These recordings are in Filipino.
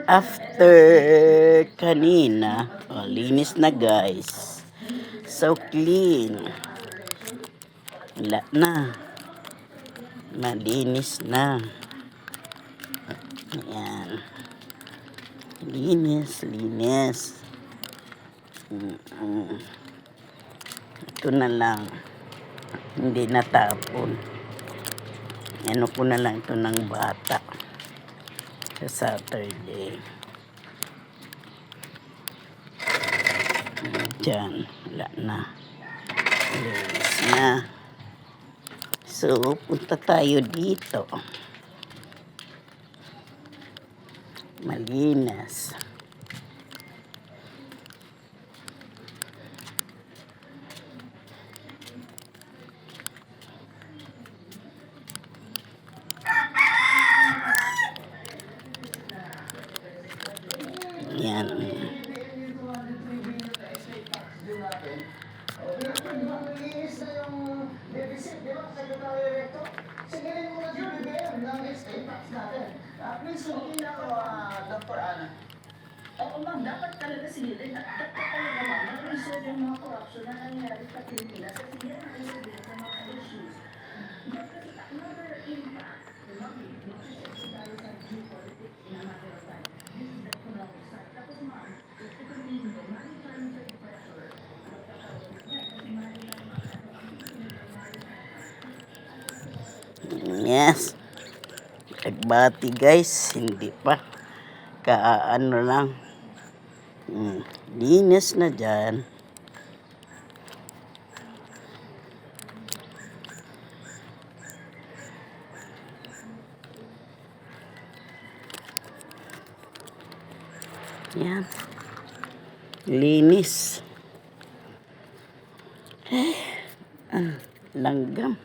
After kanina, linis na guys. So clean. Wala na. Malinis na. Ayan. Linis. Ito na lang. Hindi natapon. Ano ko na lang ito ng bata. Sa Saturday. Diyan. Wala na. Linis na. So, punta tayo dito. Malinis. Yan. Oo ma'am, dapat talaga silipin at dapat talaga ma'am na-resolve yung mga corruption na nangyari sa Pilipinas at hindi na resolve ng mga issues. Another impact, mag-isip tayo sa geopolitics in a matter of time. This is the economic side. Tapos ma'am, ito din mo, maritime trade pressure. Yes. Nagbati guys, hindi pa. Kaano lang. Linis na dyan. Yan. Linis. Langgam.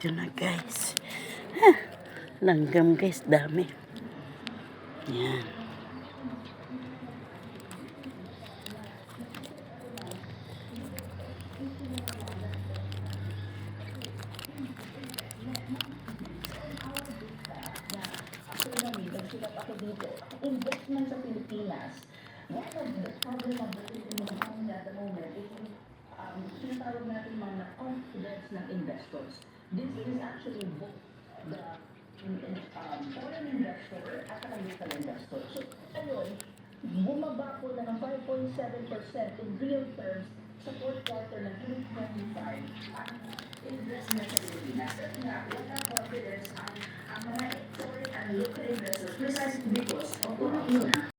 Ito na guys. Langgam guys, dami. Yan. Investment sa Pilipinas. One of the problem of the Philippines at the moment is tinatawag natin mga confidence ng investors. This is actually both the foreign investor at the local investor. So, ayun, bumaba po na ng 5.7% in real terms sa fourth quarter ng 2025 ang investment sa Pilipinas. At nga, wala confidence ang mga foreign and local investors precisely because of